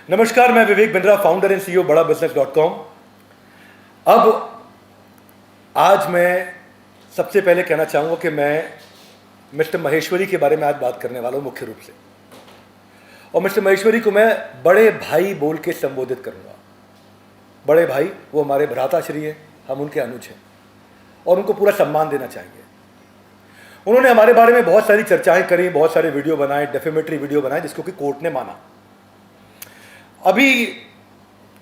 नमस्कार, मैं Vivek Bindra, founder and CEO बड़ाबिजनेस.com। अब आज मैं सबसे पहले कहना चाहूँगा कि मैं मिस्टर महेश्वरी के बारे में आज बात करने वाला हूँ मुख्य रूप से। और मिस्टर महेश्वरी को मैं बड़े भाई बोल के संबोधित करूँगा। बड़े भाई वो हमारे भ्राताश्री हैं, हम उनके अनुज हैं और उनको पूरा सम्मान देना चाहेंगे। उन्होंने हमारे बारे में बहुत सारी चर्चाएं करी, बहुत सारे वीडियो बनाए, डेफेमेटरी वीडियो बनाए, जिसको कि कोर्ट ने माना। अभी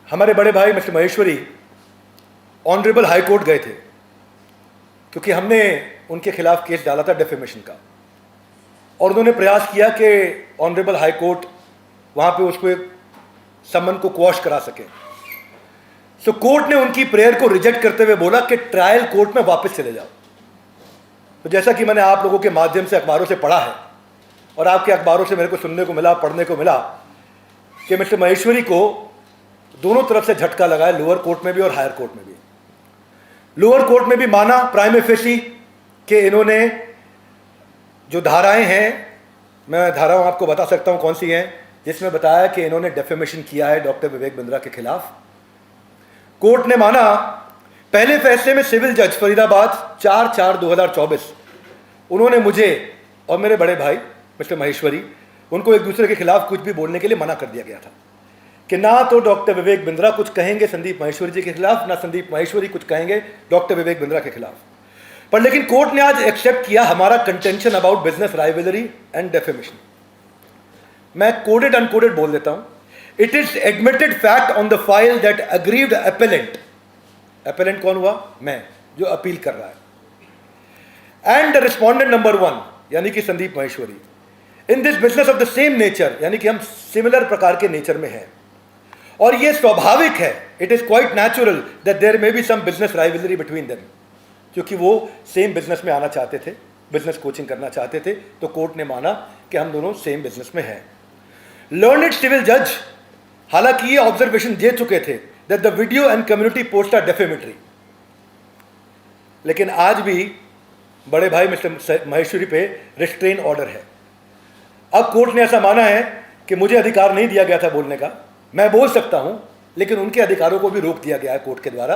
हमारे बड़े भाई mister Maheshwari honourable high court गए थे क्योंकि हमने उनके खिलाफ केस डाला था डेफेमेशन का, और उन्होंने प्रयास किया कि ऑनरेबल हाई कोर्ट वहाँ पे उसको एक समन को क्वॉश करा सके। सो कोर्ट ने उनकी प्रेयर को रिजेक्ट करते हुए बोला कि ट्रायल कोर्ट में वापस चले जाओ। तो जैसा कि मैंने आप लोगों के माध्यम से अखबारों से पढ़ा है और आपके अखबारों से मेरे को सुनने को मिला, पढ़ने को मिला कि मिस्टर महेश्वरी को दोनों तरफ से झटका लगा है, लोअर कोर्ट में भी और हायर कोर्ट में भी। लोअर कोर्ट में भी माना प्राइमा फेसी कि इन्होंने जो धाराएं हैं, मैं धाराओं आपको बता सकता हूं कौन सी हैं, जिसमें बताया कि इन्होंने डेफेमेशन किया है डॉक्टर विवेक बिंद्रा के खिलाफ। कोर्ट ने माना पहले फैसले में सिविल जज फरीदाबाद 4/4/2024 उन्होंने मुझे और मेरे बड़े भाई मिस्टर महेश्वरी उनको एक दूसरे के खिलाफ कुछ भी बोलने के लिए मना कर दिया गया था कि ना तो डॉक्टर विवेक बिंद्रा कुछ कहेंगे संदीप माहेश्वरी जी के खिलाफ, ना संदीप माहेश्वरी कुछ कहेंगे डॉक्टर विवेक बिंद्रा के खिलाफ। पर लेकिन कोर्ट ने आज एक्सेप्ट किया हमारा contention about business rivalry and defamation. मैं कोडेड अनकोडेड बोल देता हूं। It is admitted fact on the file that aggrieved appellant, appellant कौन हुआ? मैं, जो अपील कर रहा है, एंड द रिस्पोंडेंट नंबर 1 यानी कि Sandeep Maheshwari in this business of the same nature, यानी कि हम सिमिलर प्रकार के नेचर में हैं और यह स्वाभाविक है, it is quite natural that there may be some business rivalry between them, क्योंकि वो सेम बिजनेस में आना चाहते थे, बिजनेस कोचिंग करना चाहते थे। तो कोर्ट ने माना कि हम दोनों सेम बिजनेस में हैं। लर्नड सिविल जज हालांकि ये ऑब्जर्वेशन दे चुके थे that the video and community post are defamatory, लेकिन आज भी बड़े भाई मिस्टर महेश्वरी पे रिस्ट्रेन ऑर्डर है। अब कोर्ट ने ऐसा माना है कि मुझे अधिकार नहीं दिया गया था बोलने का, मैं बोल सकता हूं, लेकिन उनके अधिकारों को भी रोक दिया गया है कोर्ट के द्वारा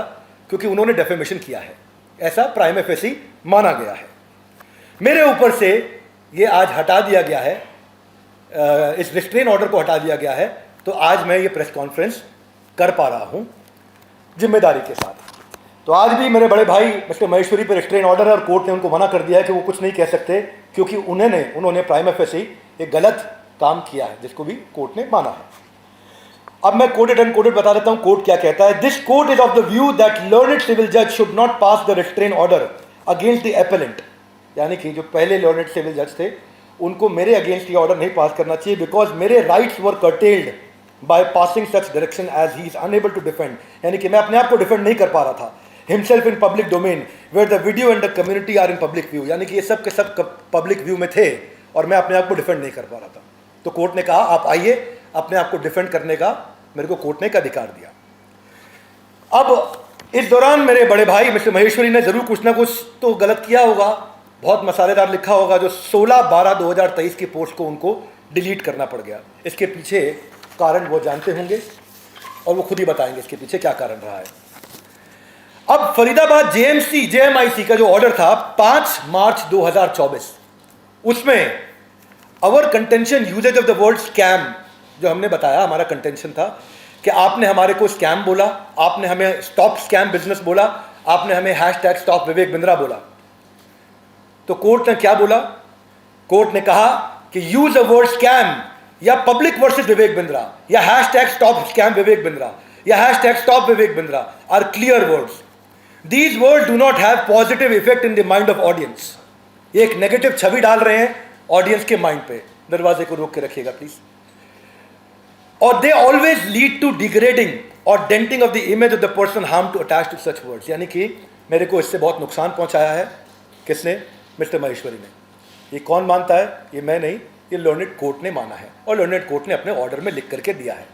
क्योंकि उन्होंने डेफेमेशन किया है, ऐसा प्राइमा फेसी माना गया है। मेरे ऊपर से ये आज हटा दिया गया है, इस रिस्ट्रेन ऑर्डर को हटा दिया गया है, तो आज मैं ये प्रेस कॉन्फ्रेंस कर पा रहा हूं जिम्मेदारी के साथ। तो आज भी मेरे बड़े भाई मिस्टर महेश्वरी पर रिस्ट्रेन ऑर्डर है और कोर्ट ने उनको मना कर दिया है कि वो कुछ नहीं कह सकते क्योंकि उन्होंने प्राइमा फेसी एक गलत काम किया है, जिसको भी कोर्ट ने माना है। अब मैं कोडेड अनकोडेड बता देता हूं कोर्ट क्या कहता है। This court is of the view that learned civil जज should not pass the restrain order against the appellant, यानी कि जो पहले लर्नड सिविल जज थे उनको मेरे अगेंस्ट ये ऑर्डर नहीं पास करना चाहिए बिकॉज मेरे rights were curtailed by passing such direction as he is unable to defend, यानी कि मैं अपने आप को डिफेंड नहीं कर पा रहा था। Himself in public domain where the video and the community are in public view, यानी कि ये सब के सब पब्लिक व्यू में थे और मैं अपने आप को डिफेंड नहीं कर पा रहा था। तो कोर्ट ने कहा आप आइए, अपने आप को डिफेंड करने का मेरे को कोर्ट ने एक अधिकार दिया। अब इस दौरान मेरे बड़े भाई मिस्टर महेश्वरी ने जरूर कुछ ना कुछ तो गलत किया होगा, बहुत मसालेदार लिखा होगा, जो 16/12/2023 की पोस्ट को उनको डिलीट करना पड़ गया। इसके पीछे कारण वो जानते होंगे और वो खुद ही बताएंगे इसके पीछे क्या कारण रहा है। अब फरीदाबाद जेएमआईसी का जो ऑर्डर था 5 मार्च 2024, उसमें our contention uses of the word scam, जो हमने बताया हमारा कंटेंशन था कि आपने हमारे को स्कैम बोला, आपने हमें स्टॉप स्कैम बिजनेस बोला, आपने हमें हैशटैग स्टॉप विवेक बिंद्रा बोला। तो कोर्ट ने क्या बोला? कोर्ट ने कहा कि यूज अ वर्ड स्कैम या पब्लिक वर्सेस विवेक बिंद्रा या hashtag stop scam Vivek Bindra या hashtag stop Vivek Bindra are clear words. These words do not have positive effect in the mind of audience. ये एक नेगेटिव छवि डाल रहे हैं ऑडियंस के माइंड पे। दरवाजे को रोक के रखिएगा प्लीज। और they always lead to degrading और denting of the image of the person harm to attach to such words, यानी कि मेरे को इससे बहुत नुकसान पहुंचाया है। किसने? मिस्टर महेश्वरी ने। ये कौन मानता है? ये मैं नहीं, ये लर्नेड कोर्ट ने माना है और लर्नेड कोर्ट ने अपने ऑर्डर में लिख करके दिया है।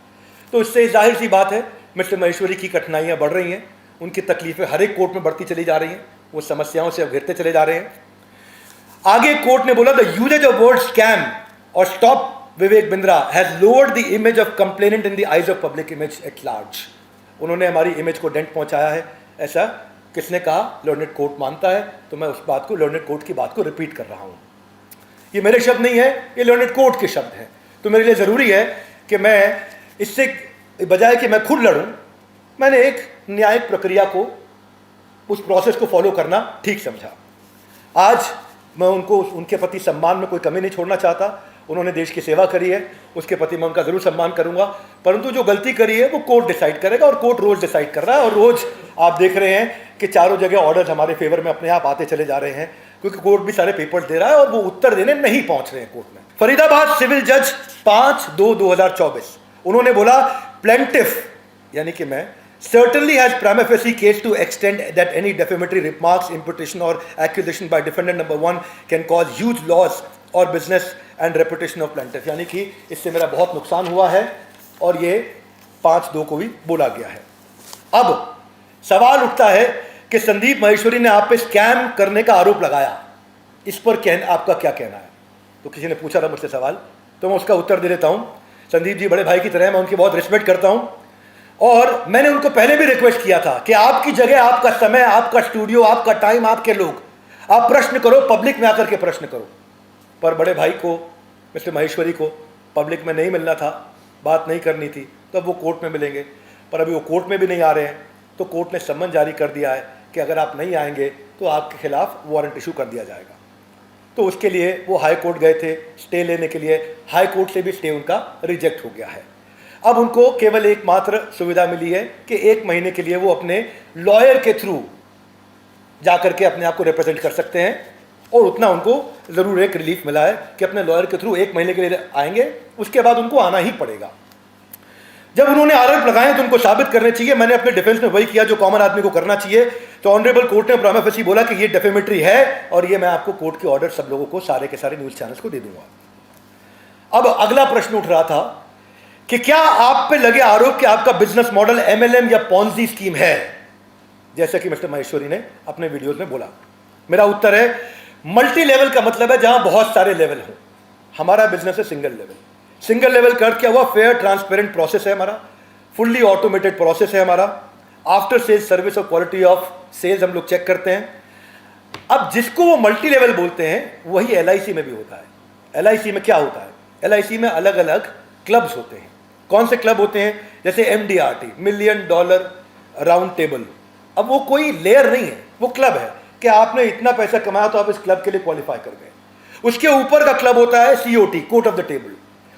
तो इससे जाहिर सी बात है मिस्टर महेश्वरी की कठिनाइयाँ बढ़ रही हैं, उनकी तकलीफें हर एक कोर्ट में बढ़ती चली जा रही हैं, वो समस्याओं से अब घिरते चले जा रहे हैं। आगे कोर्ट ने बोला the usage of word scam और stop Vivek Bindra has lowered the image of complainant in the eyes of public image at large. उन्होंने हमारी इमेज को डेंट पहुंचाया है। ऐसा किसने कहा? लर्नेड कोर्ट मानता है, तो मैं उस बात को, लर्नेड कोर्ट की बात को रिपीट कर रहा हूं। ये मेरे शब्द नहीं है, ये लर्नेड कोर्ट के शब्द हैं। तो मेरे लिए ज़रूरी है कि मैं इससे बजाय कि मैं खुद लड़ूं, मैंने एक न्यायिक प्रक्रिया को, उस प्रोसेस को फॉलो करना ठीक समझा। आज मैं उनको, उनके प्रति सम्मान में कोई कमी नहीं छोड़ना चाहता। उन्होंने देश की सेवा करी है, उसके प्रति मैं उनका ज़रूर सम्मान करूंगा, परंतु जो गलती करी है वो कोर्ट डिसाइड करेगा, और कोर्ट रोज़ डिसाइड कर रहा है। और रोज़ आप देख रहे हैं कि चारों जगह ऑर्डर्स हमारे फेवर में अपने आप आते चले जा रहे हैं, क्योंकि कोर्ट भी सारे पेपर्स दे रहा है और वो उत्तर देने नहीं पहुंच रहे हैं कोर्ट में। फरीदाबाद सिविल जज 5/2/2024, उन्होंने बोला प्लेंटिफ यानी कि मैं certainly has prima facie case to extend that any defamatory remarks, imputation or accusation by defendant number 1 can cause huge loss or business and reputation of plaintiff। यानी कि इससे मेरा बहुत नुकसान हुआ है, और ये 5/2 को भी बोला गया है। अब सवाल उठता है कि संदीप माहेश्वरी ने आप पे स्कैम करने का आरोप लगाया, इस पर आपका क्या कहना है? तो किसी ने पूछा था मुझसे सवाल, तो मैं उसका उत्तर दे देता हूँ। संदीप जी बड़े भाई की तरह, मैं उनकी बहुत रिस्पेक्ट करता हूँ, और मैंने उनको पहले भी रिक्वेस्ट किया था कि आपकी जगह, आपका समय, आपका स्टूडियो, आपका टाइम, आपके लोग, आप प्रश्न करो, पब्लिक में आकर के प्रश्न करो। पर बड़े भाई को, मिस्टर माहेश्वरी को पब्लिक में नहीं मिलना था, बात नहीं करनी थी, तो अब वो कोर्ट में मिलेंगे। पर अभी वो कोर्ट में भी नहीं आ रहे हैं, तो कोर्ट ने सम्मन जारी कर दिया है कि अगर आप नहीं आएंगे तो आपके खिलाफ वारंट इशू कर दिया जाएगा। तो उसके लिए वो हाई कोर्ट गए थे स्टे लेने के लिए, हाई कोर्ट से भी स्टे उनका रिजेक्ट हो गया है। अब उनको केवल एकमात्र सुविधा मिली है कि 1 महीने के लिए वो अपने लॉयर के थ्रू जाकर के अपने आप को रिप्रेजेंट कर सकते हैं, और उतना उनको ज़रूर एक रिलीफ मिला है कि अपने लॉयर के थ्रू 1 महीने के लिए आएंगे, उसके बाद उनको आना ही पड़ेगा। जब उन्होंने आरोप लगाए तो उनको साबित करने चाहिए। मैंने अपने डिफेंस में वही किया जो कॉमन आदमी को करना चाहिए। तो ऑनरेबल कोर्ट ने प्राइमा फेसी बोला कि ये डेफेमेटरी है, और ये मैं आपको कोर्ट के ऑर्डर सब लोगों को, सारे के सारे न्यूज़ चैनल्स को दे दूंगा। अब अगला प्रश्न उठ रहा था कि क्या आप पे लगे आरोप कि आपका बिजनेस मॉडल MLM या पॉन्जी स्कीम है, जैसा कि मिस्टर माहेश्वरी ने अपने वीडियोस में बोला। मेरा उत्तर है मल्टी लेवल का मतलब है जहां बहुत सारे लेवल हो। हमारा बिजनेस है सिंगल लेवल। सिंगल लेवल कर क्या हुआ? फेयर ट्रांसपेरेंट प्रोसेस है हमारा, फुल्ली ऑटोमेटेड प्रोसेस है हमारा, आफ्टर सेल्स सर्विस और क्वालिटी ऑफ सेल्स हम लोग चेक करते हैं। अब जिसको वो मल्टी लेवल बोलते हैं वही LIC में भी होता है। LIC में क्या होता है? LIC में अलग अलग क्लब्स होते हैं। कौन से क्लब होते हैं? जैसे MDRT, $1 मिलियन राउंड टेबल। अब वो कोई लेयर नहीं है, वो क्लब है कि आपने इतना पैसा कमाया तो आप इस क्लब के लिए क्वालिफाई कर गए। उसके ऊपर का क्लब होता है COT, court of the table.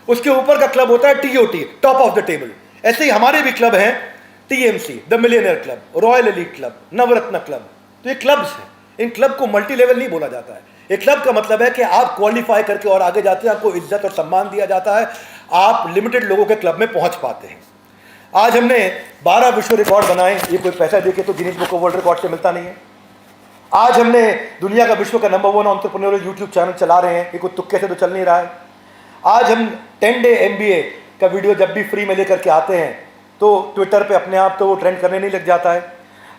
उसके ऊपर का क्लब होता है TOT, top of the table. ऐसे ही हमारे भी क्लब हैं, TMC, the millionaire club, royal elite club, Navratna club. तो ये क्लब्स हैं। इन क्लब को मल्टी लेवल नहीं बोला जाता है। एक क्लब का मतलब है कि आप क्वालिफाई करके और आगे जाते हैं, आपको इज्जत और सम्मान दिया जाता है, आप लिमिटेड लोगों के क्लब में पहुंच पाते हैं। आज हमने 12 विश्व रिकॉर्ड बनाए। ये कोई पैसा देके तो Guinness book of world record से मिलता नहीं है। आज हमने दुनिया का, विश्व का नंबर 1 एंटरप्रेन्योरियल यूट्यूब चैनल चला रहे हैं। ये कोई तुक्के से तो चल नहीं रहा है। आज हम 10 डे MBA का वीडियो जब भी फ्री में लेकर के आते हैं तो ट्विटर पे अपने आप तो वो ट्रेंड करने नहीं लग जाता है।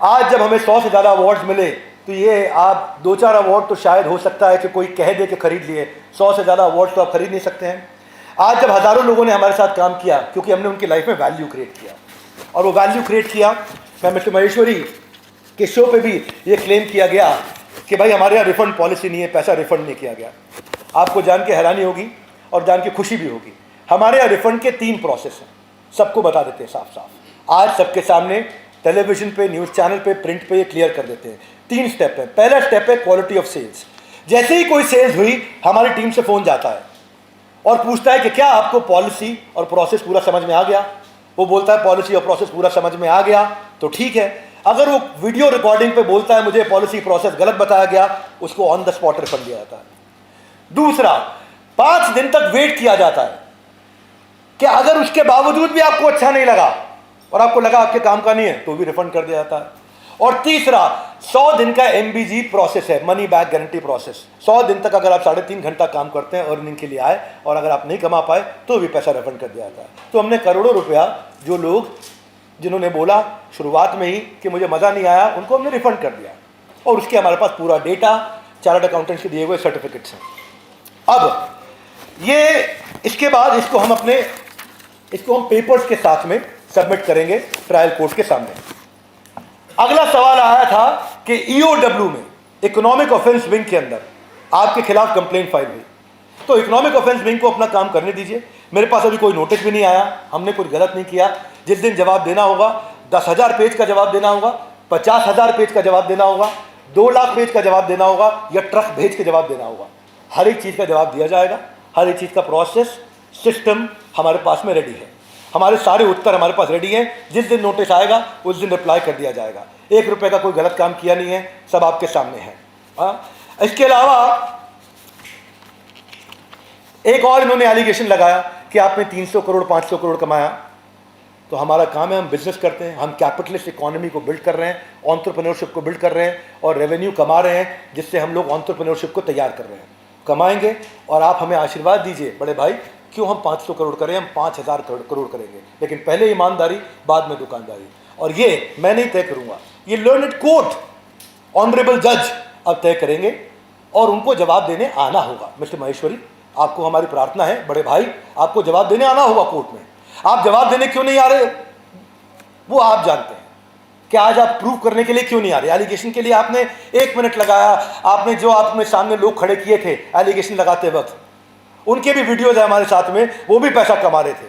आज जब हमें 100 से ज़्यादा अवार्ड्स मिले तो ये आप 2-4 अवार्ड तो शायद हो सकता है कि कोई कह दे के खरीद लिए, 100 से ज़्यादा अवार्ड तो आप खरीद नहीं सकते हैं। आज जब हज़ारों लोगों ने हमारे साथ काम किया क्योंकि हमने उनकी लाइफ में वैल्यू क्रिएट किया, और वो वैल्यू क्रिएट किया। मैं मिस्टर माहेश्वरी के शो पे भी ये क्लेम किया गया कि भाई हमारे यहाँ रिफंड पॉलिसी नहीं है, पैसा रिफंड नहीं किया गया। आपको जान के हैरानी होगी और जान के खुशी भी होगी, हमारे यहाँ रिफंड के 3 प्रोसेस हैं। सबको बता देते हैं साफ साफ, आज सबके सामने टेलीविजन पे, न्यूज़ चैनल पे, प्रिंट पे ये क्लियर कर देते हैं। 3 स्टेप है। पहला स्टेप है क्वालिटी ऑफ सेल्स। जैसे ही कोई सेल्स हुई हमारी टीम से फ़ोन जाता है और पूछता है कि क्या आपको पॉलिसी और प्रोसेस पूरा समझ में आ गया। वो बोलता है पॉलिसी और प्रोसेस पूरा समझ में आ गया तो ठीक है। अगर वो वीडियो रिकॉर्डिंग पे बोलता है मुझे पॉलिसी प्रोसेस गलत बताया गया, उसको ऑन द स्पॉट रिफंड दिया जाता है। दूसरा, 5 दिन तक वेट किया जाता है कि अगर उसके बावजूद भी आपको अच्छा नहीं लगा और आपको लगा आपके काम का नहीं है तो भी रिफंड कर दिया जाता है। और तीसरा, 100 दिन का MBG प्रोसेस है, मनी बैक गारंटी प्रोसेस। 100 दिन तक अगर आप 3.5 घंटा काम करते हैं अर्निंग के लिए आए और अगर आप नहीं कमा पाए तो भी पैसा रिफंड कर दिया जाता है। तो हमने करोड़ों रुपया, जो लोग जिन्होंने बोला शुरुआत में ही कि मुझे मज़ा नहीं आया, उनको हमने रिफंड कर दिया। और उसके हमारे पास पूरा डेटा, चार्टर्ड अकाउंटेंट्स के दिए हुए सर्टिफिकेट्स हैं। अब ये इसके बाद इसको हम पेपर्स के साथ में सबमिट करेंगे ट्रायल कोर्ट के सामने। अगला सवाल आया था कि ईओडब्ल्यू में, इकोनॉमिक ऑफेंस विंग के अंदर आपके खिलाफ कंप्लेंट फाइल हुई, तो इकोनॉमिक ऑफेंस विंग को अपना काम करने दीजिए। मेरे पास अभी कोई नोटिस भी नहीं आया, हमने कुछ गलत नहीं किया। जिस दिन जवाब देना होगा 10,000 पेज का जवाब देना होगा, 50,000 पेज का जवाब देना होगा, 2 लाख पेज का जवाब देना होगा, या ट्रक भेज के जवाब देना होगा। हर एक चीज़ का जवाब दिया जाएगा। हर एक चीज़ का प्रोसेस सिस्टम हमारे पास में रेडी है। हमारे सारे उत्तर हमारे पास रेडी हैं। जिस दिन नोटिस आएगा उस दिन रिप्लाई कर दिया जाएगा। 1 रुपये का कोई गलत काम किया नहीं है, सब आपके सामने है। इसके अलावा एक और इन्होंने एलिगेशन लगाया कि आपने 300 करोड़ 500 करोड़ कमाया। तो हमारा काम है, हम बिजनेस करते हैं, हम कैपिटलिस्ट इकोनॉमी को बिल्ड कर रहे हैं, एंटरप्रेन्योरशिप को बिल्ड कर रहे हैं और रेवेन्यू कमा रहे हैं, जिससे हम लोग एंटरप्रेन्योरशिप को तैयार कर रहे हैं। कमाएंगे और आप हमें आशीर्वाद दीजिए बड़े भाई, क्यों हम 500 करोड़ करें, हम 5,000 करोड़ करेंगे, लेकिन पहले ईमानदारी बाद में दुकानदारी। और ये मैं नहीं तय करूंगा, ये लर्नड कोर्ट ऑनरेबल जज अब तय करेंगे और उनको जवाब देने आना होगा। मिस्टर महेश्वरी, आपको हमारी प्रार्थना है बड़े भाई, आपको जवाब देने आना होगा कोर्ट में। आप जवाब देने क्यों नहीं आ रहे वो आप जानते हैं कि आज आप प्रूव करने के लिए क्यों नहीं आ रहे। एलिगेशन के लिए आपने 1 मिनट लगाया, आपने जो आपने सामने लोग खड़े किए थे एलिगेशन लगाते वक्त, उनके भी वीडियोज है हमारे साथ में, वो भी पैसा कमा रहे थे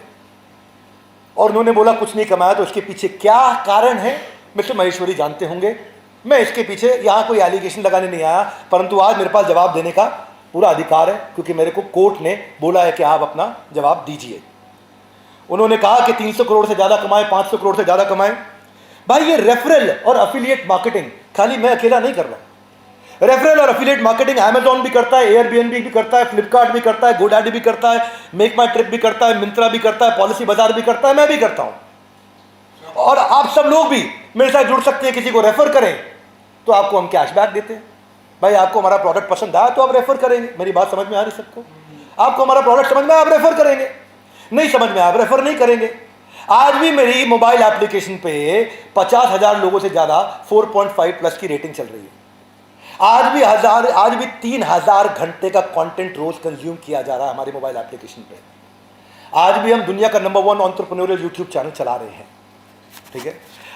और उन्होंने बोला कुछ नहीं कमाया। तो इसके पीछे क्या कारण है मिस्टर महेश्वरी जानते होंगे। मैं इसके पीछे यहाँ कोई एलिगेशन लगाने नहीं आया, परंतु आज मेरे पास जवाब देने का पूरा अधिकार है, क्योंकि मेरे को कोर्ट ने बोला है कि आप अपना जवाब दीजिए। उन्होंने कहा कि 300 करोड़ से ज़्यादा कमाए, 500 करोड़ से ज़्यादा कमाए। भाई ये रेफरल और अफिलिएट मार्केटिंग खाली मैं अकेला नहीं कर रहा। रेफरल और अफिलिएट मार्केटिंग अमेजॉन भी करता है, एयरबीएनबी भी करता है, फ्लिपकार्ट भी करता है, गोडैडी भी करता है, मेक माई ट्रिप भी करता है, मिंत्रा भी करता है, पॉलिसी बाजार भी करता है, मैं भी करता हूँ। और आप सब लोग भी मेरे साथ जुड़ सकते हैं। किसी को रेफर करें तो आपको हम कैशबैक देते हैं। भाई आपको हमारा प्रोडक्ट पसंद आया तो आप रेफर करेंगे। मेरी बात समझ में आ रही सबको? आपको हमारा प्रोडक्ट समझ में आया आप रेफर करेंगे, नहीं समझ में आया आप रेफर नहीं करेंगे। आज भी मेरी मोबाइल एप्लीकेशन पे 50,000 लोगों से ज़्यादा 4.5 प्लस की रेटिंग चल रही है। आज भी 3,000 घंटे का कंटेंट रोज कंज्यूम किया जा रहा है हमारे मोबाइल एप्लीकेशन पे। आज भी हम दुनिया का नंबर 1 एंटरप्रेन्योरियल यूट्यूब चैनल चला रहे हैं। ठीक है,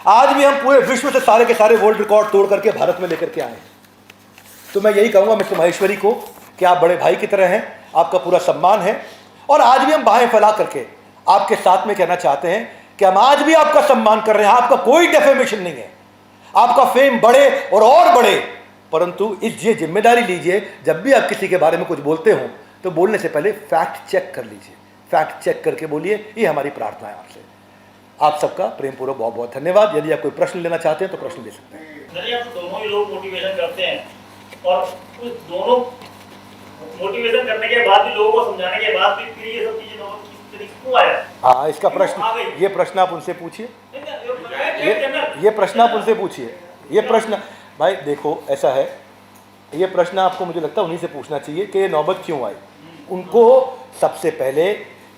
आज भी हम पूरे विश्व से सारे के सारे वर्ल्ड रिकॉर्ड तोड़ करके भारत में लेकर के आए हैं। तो मैं यही कहूँगा मिस्टर महेश्वरी को कि आप बड़े भाई की तरह हैं, आपका पूरा सम्मान है। और आज भी हम बाहें फैला करके आपके साथ में कहना चाहते हैं कि हम आज भी आपका सम्मान कर रहे हैं। आपका कोई डेफेमेशन नहीं है, आपका फेम बढ़े और बढ़े, परंतु ये जिम्मेदारी लीजिए, जब भी आप किसी के बारे में कुछ बोलते हो तो बोलने से पहले फैक्ट चेक कर लीजिए, फैक्ट चेक करके बोलिए। ये हमारी प्रार्थना है आपसे। आप सबका प्रेम पूर्वक बहुत बहुत धन्यवाद। यदि आप कोई प्रश्न लेना चाहते हैं तो प्रश्न ले सकते हैं। आप दोनों ही लोग मोटिवेशन करते हैं और उस दोनों मोटिवेशन करने के बाद भी, लोगों को समझाने के बाद भी फिर ये सब चीजें क्यों आया? हाँ, इसका प्रश्न, ये प्रश्न आप उनसे पूछिए, ये प्रश्न आप उनसे पूछिए। ये प्रश्न भाई देखो ऐसा है, ये प्रश्न आपको मुझे लगता है उन्हीं से पूछना चाहिए कि ये नौबत क्यों आई। उनको सबसे पहले,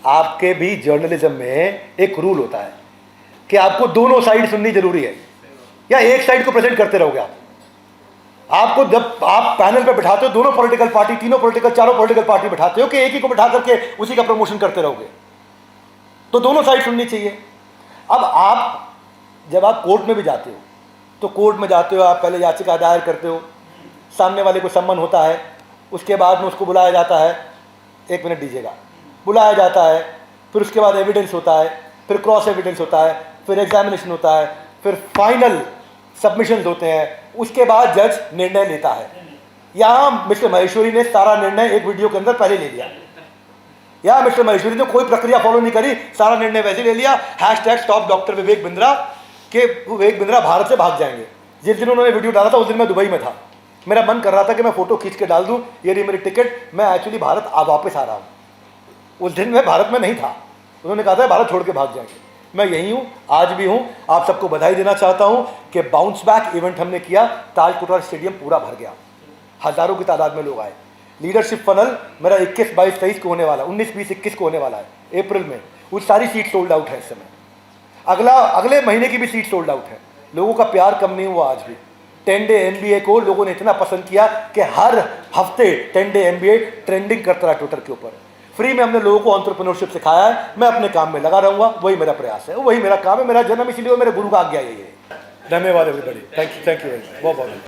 आपके भी जर्नलिज्म में एक रूल होता है कि आपको दोनों साइड सुननी जरूरी है, या एक साइड को प्रेजेंट करते रहोगे आप। आपको जब आप पैनल पे बिठाते हो दोनों पॉलिटिकल पार्टी, तीनों पॉलिटिकल, चारों पॉलिटिकल पार्टी बिठाते हो कि एक ही को बिठा करके उसी का प्रमोशन करते रहोगे, तो दोनों साइड सुननी चाहिए। अब आप जब आप कोर्ट में भी जाते हो तो कोर्ट में जाते हो, आप पहले याचिका दायर करते हो, सामने वाले को सम्मन होता है, उसके बाद में उसको बुलाया जाता है, 1 मिनट दीजिएगा, बुलाया जाता है, फिर उसके बाद एविडेंस होता है, फिर क्रॉस एविडेंस होता है, फिर एग्जामिनेशन होता है, फिर फाइनल सबमिशंस होते हैं, उसके बाद जज निर्णय लेता है। यहाँ मिस्टर महेश्वरी ने सारा निर्णय एक वीडियो के अंदर पहले ले लिया। यहाँ मिस्टर महेश्वरी ने कोई प्रक्रिया फॉलो नहीं करी, सारा निर्णय वैसे ले लिया। #स्टॉप डॉक्टर विवेक बिंद्रा के विवेक बिंद्रा भारत से भाग जाएंगे। जिस दिन उन्होंने वीडियो डाला था उस दिन मैं दुबई में था। मेरा मन कर रहा था कि मैं फोटो खींच के डाल दूं, ये रही मेरी टिकट, मैं एक्चुअली भारत वापस आ रहा हूँ। उस दिन मैं भारत में नहीं था। उन्होंने कहा था भारत छोड़ के भाग जाएंगे। मैं यही हूँ, आज भी हूँ। आप सबको बधाई देना चाहता हूँ कि बाउंस बैक इवेंट हमने किया, ताज कोटरा स्टेडियम पूरा भर गया, हज़ारों की तादाद में लोग आए। लीडरशिप फनल मेरा 21, 22, 23 को होने वाला, 19, 20, 21 को होने वाला है अप्रैल में। वो सारी सीट सोल्ड आउट है इस समय। अगले महीने की भी सीट सोल्ड आउट है। लोगों का प्यार कम नहीं हुआ आज भी। 10 डे MBA को लोगों ने इतना पसंद किया कि हर हफ्ते 10 डे MBA ट्रेंडिंग करता रहा ट्विटर के ऊपर। फ्री में हमने लोगों को एंटरप्रेन्योरशिप सिखाया है। मैं अपने काम में लगा रहूँगा, वही मेरा प्रयास है, वही मेरा काम है, मेरा जन्म, इसलिए वो मेरे गुरु का आज्ञा यही है। धन्यवाद everybody, thank you very much, बहुत बहुत।